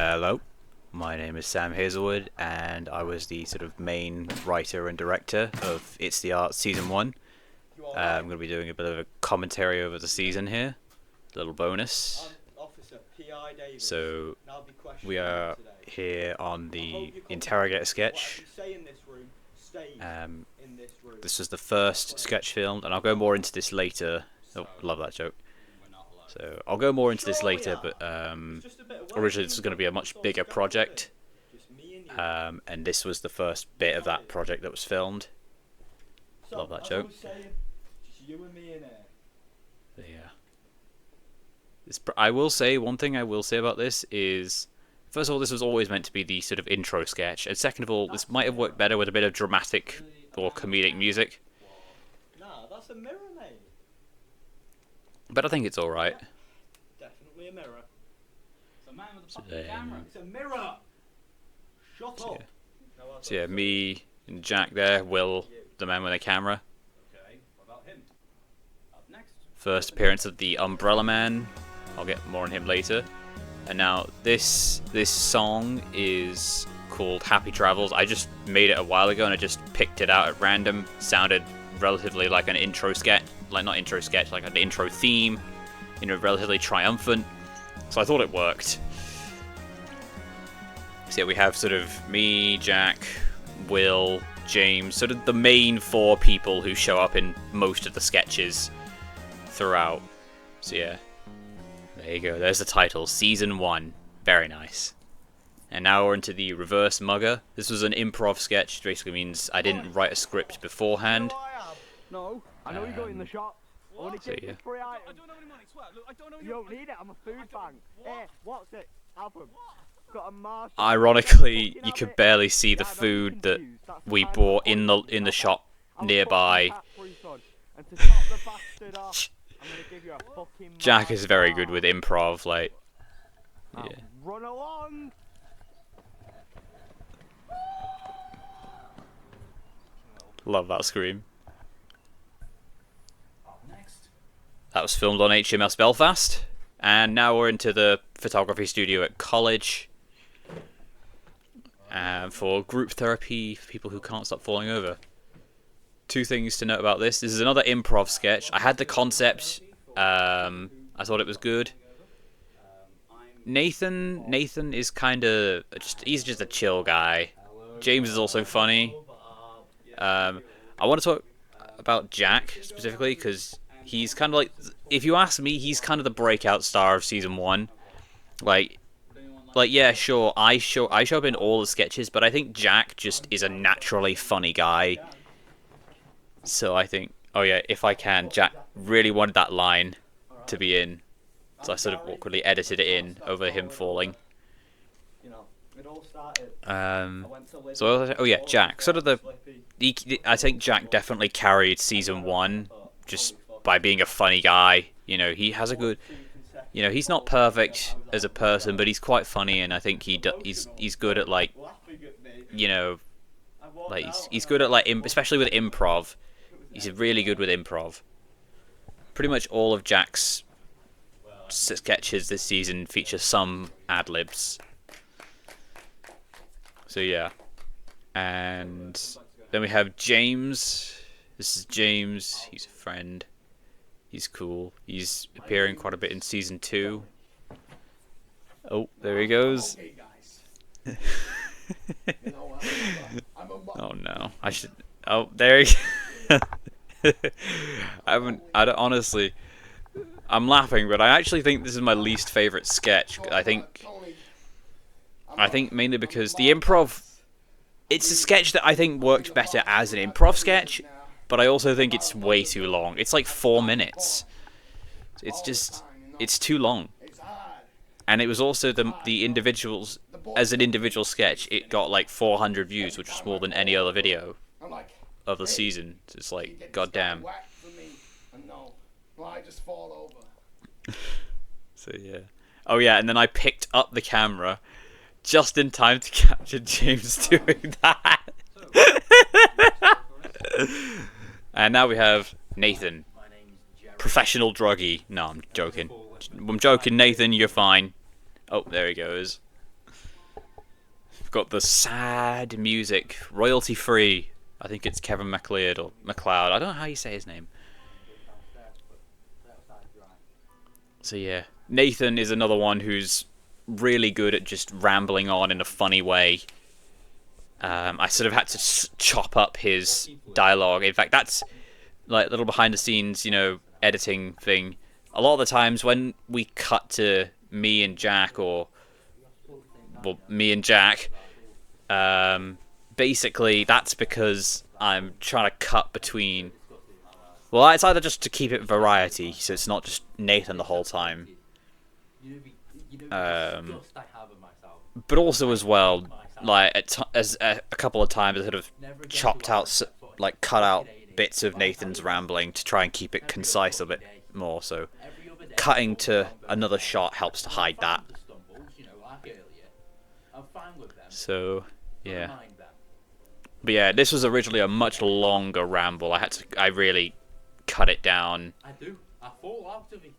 Hello, my name is Sam Hazlewood, and I was the sort of main writer and director of It's the Art Season 1. I'm going to be doing a bit of a commentary over the season here, a little bonus. So, we are here on the interrogator sketch. This was the first sketch filmed, and I'll go more into this later. Oh, love that joke. So I'll go more into this later, but originally this was going to be a much bigger project, and this was the first bit of that project that was filmed. Love that joke. Yeah. I will say, one thing I will say about this is, first of all, this was always meant to be the sort of intro sketch, and second of all, this might have worked better with a bit of dramatic or comedic music. Nah, that's a mirror, mate. But I think it's alright. Definitely a mirror. It's a man with a fucking camera. It's a mirror! Shut up! So yeah, me and Jack there, Will, the man with a camera. Okay, what about him? Up next. First appearance of the Umbrella Man. I'll get more on him later. And now this song is called Happy Travels. I just made it a while ago and I just picked it out at random. Sounded relatively like an intro sketch. Like, not intro sketch, like an intro theme, you know, relatively triumphant. So I thought it worked. So yeah, we have sort of me, Jack, Will, James, sort of the main four people who show up in most of the sketches throughout. So yeah, there you go. There's the title, Season 1. Very nice. And now we're into the reverse mugger. This was an improv sketch, which basically means I didn't write a script beforehand. No, I know you got it in the shop. Only So, get yeah. free items. I don't have any money, swear. Look, I don't have any You don't money. need it. I'm a food bank. Hey, what's it? Album. Got a Marshall. Ironically, you could barely see the food that we bought in the shop nearby. And to top the bastard off, I'm gonna give you a fucking Jack is very good with improv, like, Now, yeah. run along. Love that scream. Up next. That was filmed on HMS Belfast, and now we're into the photography studio at college for group therapy for people who can't stop falling over. Two things to note about this. This is another improv sketch. I had the concept. I thought it was good. Nathan is kind of he's just a chill guy. James is also funny. I want to talk about Jack specifically because he's kind of like, if you ask me, he's kind of the breakout star of season 1. Like yeah, sure, I show up in all the sketches, but I think Jack just is a naturally funny guy. So I think, oh yeah, if I can, Jack really wanted that line to be in, so I sort of awkwardly edited it in over him falling. So oh yeah, Jack, sort of I think Jack definitely carried season 1 just by being a funny guy. You know, he has a good, you know, he's not perfect as a person, but he's quite funny, and I think he's good at, like, you know, like he's good at, like, especially with improv. He's really good with improv. Pretty much all of Jack's sketches this season feature some ad-libs. So yeah, and then we have James. This is James. He's a friend. He's cool. He's appearing quite a bit in season 2. Oh, there he goes. Oh no, I should. Oh, there he. I don't honestly. I'm laughing, but I actually think this is my least favorite sketch. I think mainly because the improv, it's a sketch that I think worked better as an improv sketch, but I also think it's way too long. It's like 4 minutes. It's too long. And it was also the individuals, as an individual sketch, it got like 400 views, which was more than any other video of the season. So it's like, goddamn. So yeah. Oh yeah, and then I picked up the camera just in time to capture James doing that. And now we have Nathan, professional druggie. No, I'm joking. Nathan, you're fine. Oh, there he goes. We've got the sad music, royalty free. I think it's Kevin MacLeod or MacLeod. I don't know how you say his name. So yeah, Nathan is another one who's really good at just rambling on in a funny way. I sort of had to chop up his dialogue. In fact, that's like a little behind the scenes, you know, editing thing. A lot of the times when we cut to me and Jack, or well, me and Jack, basically that's because I'm trying to cut between. Well, it's either just to keep it variety, so it's not just Nathan the whole time. But also as well, like a couple of times I sort of chopped out, like cut out bits of Nathan's rambling to try and keep it concise a bit more. So cutting to another shot helps to hide that. So yeah, but yeah, this was originally a much longer ramble. I really cut it down. I fall out of it.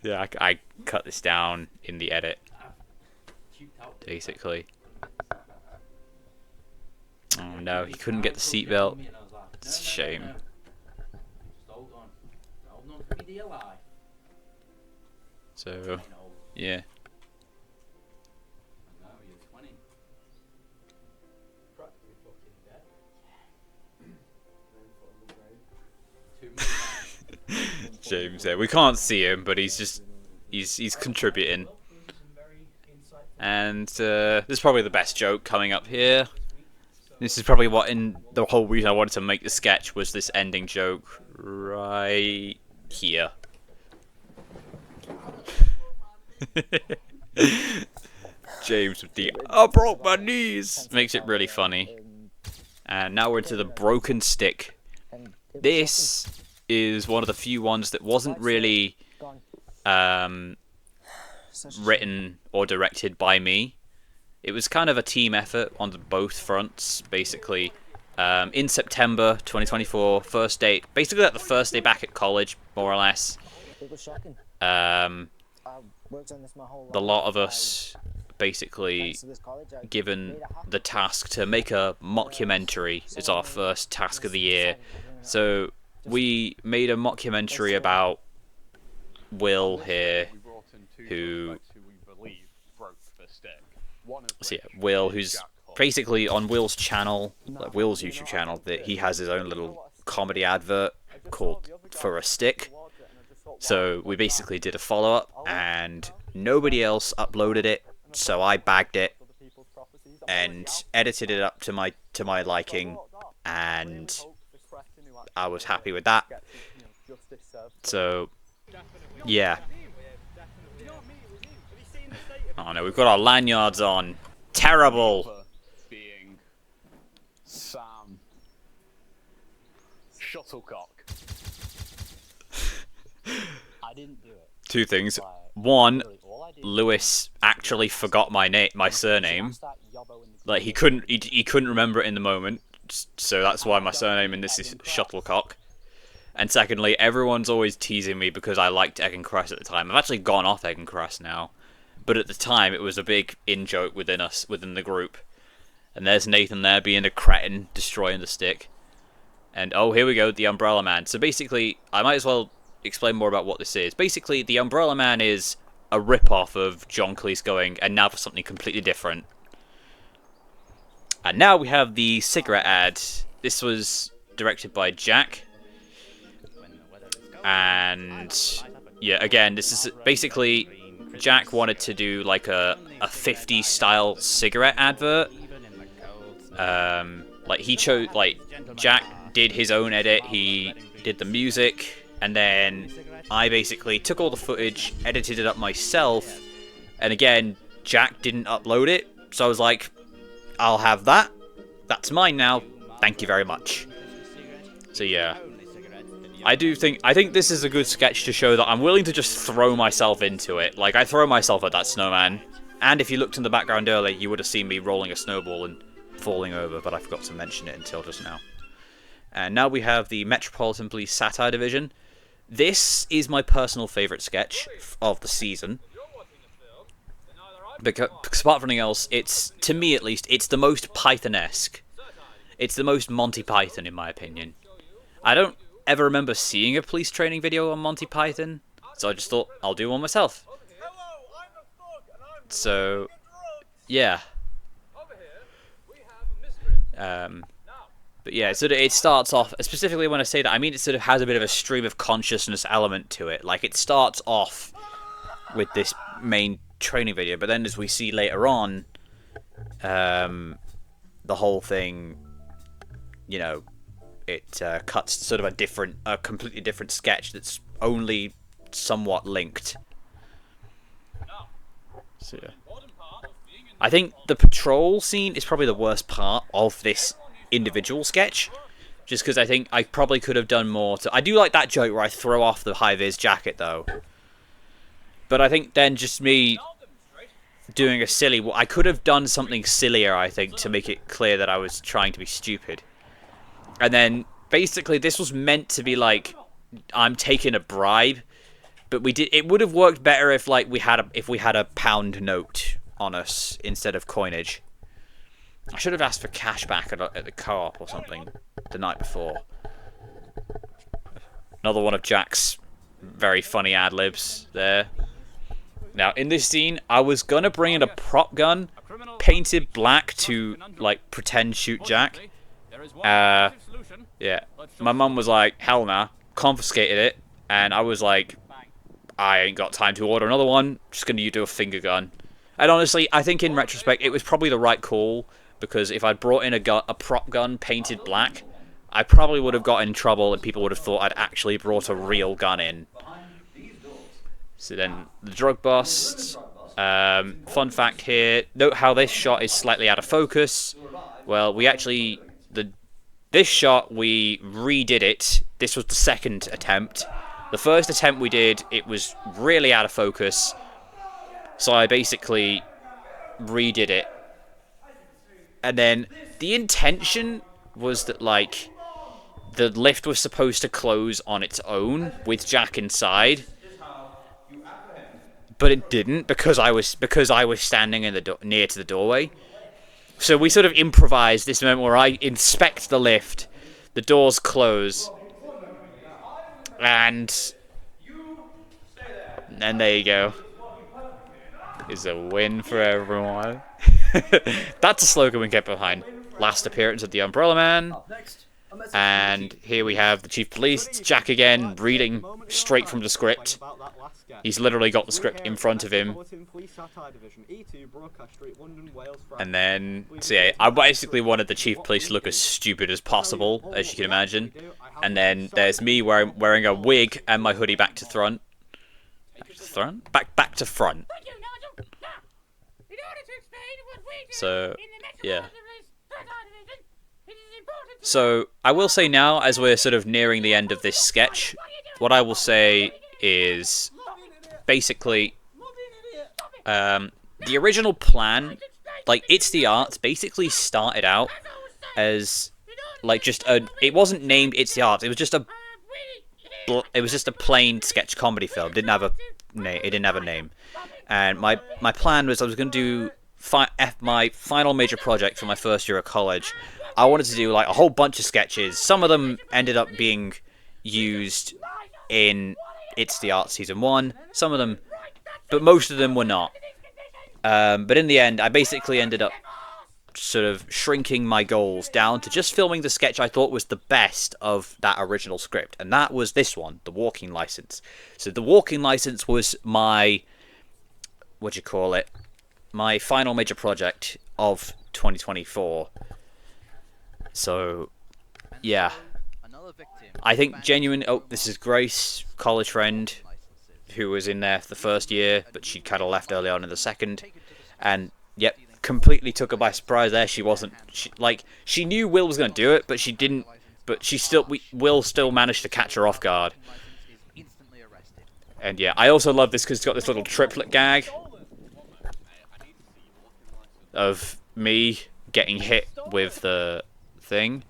Yeah, I cut this down in the edit, basically. Oh no, he couldn't get the seatbelt. It's a shame. So, yeah. James there. We can't see him, but he's contributing. And this is probably the best joke coming up here. This is probably what in the whole reason I wanted to make the sketch was this ending joke right here. James with the "I broke my knees" makes it really funny. And now we're into the broken stick. This is one of the few ones that wasn't really written or directed by me. It was kind of a team effort on both fronts, basically. In September 2024, first day, basically like the first day back at college, more or less. The lot of us basically given the task to make a mockumentary. It's our first task of the year. So we made a mockumentary about Will here, who... So yeah, Will, who's basically on Will's channel, like Will's YouTube channel, that he has his own little comedy advert called For a Stick. So we basically did a follow-up, and nobody else uploaded it, so I bagged it and edited it up to my liking, and I was happy with that. So yeah. Oh no, we've got our lanyards on. Terrible. Being Sam Shuttlecock. I didn't do it. Two things. One, Lewis actually forgot my surname. Like he couldn't remember it in the moment, so that's why my surname in this is Shuttlecock. And secondly, everyone's always teasing me because I liked Egg and Cress at the time. I've actually gone off Egg and Cress now. But at the time, it was a big in-joke within the group. And there's Nathan there being a cretin, destroying the stick. And oh, here we go, the Umbrella Man. So basically, I might as well explain more about what this is. Basically, the Umbrella Man is a rip-off of John Cleese going, and now for something completely different. And now we have the cigarette ad. This was directed by Jack. And yeah, again, this is basically... Jack wanted to do like a 50s style cigarette advert. Like he chose, like Jack did his own edit, he did the music, and then I basically took all the footage, edited it up myself, and again, Jack didn't upload it, so I was like, I'll have that. That's mine now. Thank you very much. So yeah. I think this is a good sketch to show that I'm willing to just throw myself into it. Like, I throw myself at that snowman. And if you looked in the background earlier, you would have seen me rolling a snowball and falling over, but I forgot to mention it until just now. And now we have the Metropolitan Police Satire Division. This is my personal favourite sketch of the season. Because apart from anything else, it's, to me at least, it's the most Python-esque. It's the most Monty Python, in my opinion. I don't ever remember seeing a police training video on Monty Python, so I just thought, I'll do one myself. So, yeah. But yeah, it starts off, specifically when I say that, I mean it sort of has a bit of a stream of consciousness element to it. Like, it starts off with this main training video, but then as we see later on, the whole thing, you know, it cuts to sort of a completely different sketch that's only somewhat linked. So, yeah. I think the patrol scene is probably the worst part of this individual sketch, just because I think I probably could have done more to... I do like that joke where I throw off the high-vis jacket, though. But I think then just me doing a silly... I could have done something sillier, I think, to make it clear that I was trying to be stupid. And then, basically, this was meant to be like, I'm taking a bribe, but it would have worked better if, like, we had a pound note on us instead of coinage. I should have asked for cash back at the co-op or something the night before. Another one of Jack's very funny ad-libs there. Now, in this scene, I was gonna bring in a prop gun painted black to, like, pretend shoot Jack. Yeah. My mum was like, hell nah, confiscated it, and I was like, I ain't got time to order another one, just gonna do a finger gun. And honestly, I think in retrospect, it was probably the right call, because if I'd brought in a prop gun painted black, I probably would have got in trouble and people would have thought I'd actually brought a real gun in. So then, the drug bust. Fun fact here, note how this shot is slightly out of focus. Well, we actually... This shot, we redid it. This was the second attempt. The first attempt we did, it was really out of focus. So I basically redid it. And then the intention was that, like, the lift was supposed to close on its own with Jack inside. But it didn't because I was standing in the near to the doorway. So we sort of improvised this moment where I inspect the lift, the doors close, and there you go. Is a win for everyone. That's a slogan we can get behind. Last appearance of the Umbrella Man. And here we have the Chief of Police. It's Jack again, reading straight from the script. He's literally got the script in front of him. And then, so yeah, I basically wanted the Chief of Police to look as stupid as possible, as you can imagine. And then there's me wearing a wig and my hoodie back to front. Back to front. So, yeah. So, I will say now, as we're sort of nearing the end of this sketch, what I will say is, basically, the original plan, like, It's the Arts, basically started out as, like, it wasn't named It's the Arts, it was just a plain sketch comedy film. It didn't have a name. And my plan was I was going to do my final major project for my first year of college. I wanted to do like a whole bunch of sketches. Some of them ended up being used in It's the Art Season 1. Some of them, but most of them were not. But in the end, I basically ended up sort of shrinking my goals down to just filming the sketch I thought was the best of that original script. And that was this one, The Walking License. So The Walking License was my, my final major project of 2024. So, yeah. I think this is Grace, college friend, who was in there for the first year, but she kind of left early on in the second. And, yep, completely took her by surprise there. She knew Will was going to do it, but she didn't, Will still managed to catch her off guard. And yeah, I also love this because it's got this little triplet gag of me getting hit with the thing.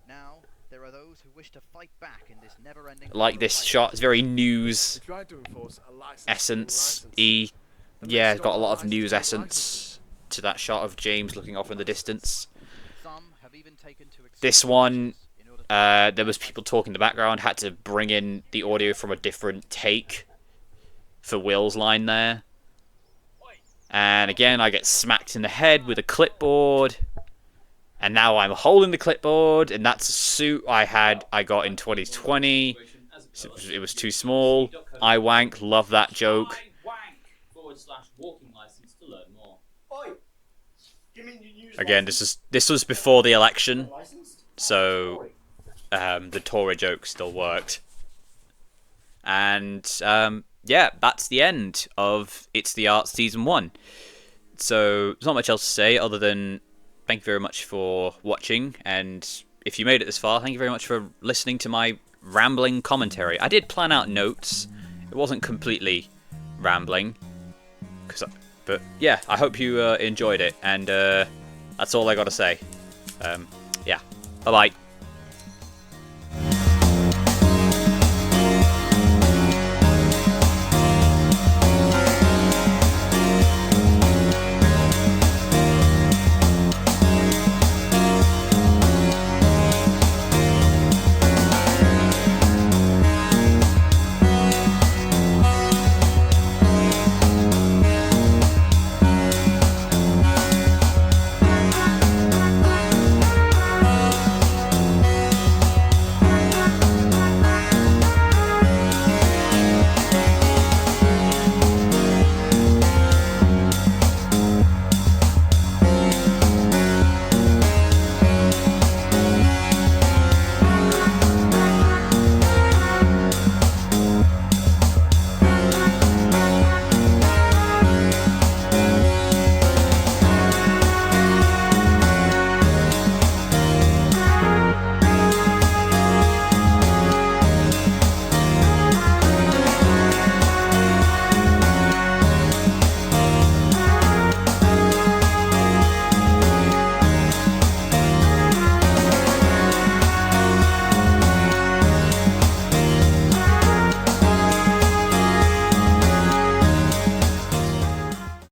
Now, there are those who wish to fight back in this never-ending like this shot, it's very news essence-y yeah, it's got a lot of news essence to that shot of James looking off in the distance. Some have even taken to This one, there was people talking in the background, had to bring in the audio from a different take for Will's line there. And again, I get smacked in the head with a clipboard. And now I'm holding the clipboard, and that's a suit I got in 2020. It was too small. I wank, love that joke. /walking license to learn more. Again, this was before the election, so the Tory joke still worked. And yeah, that's the end of It's the Art Season 1. So there's not much else to say other than thank you very much for watching, and if you made it this far, thank you very much for listening to my rambling commentary. I did plan out notes. It wasn't completely rambling, but yeah, I hope you enjoyed it, and that's all I got to say. Yeah, bye-bye.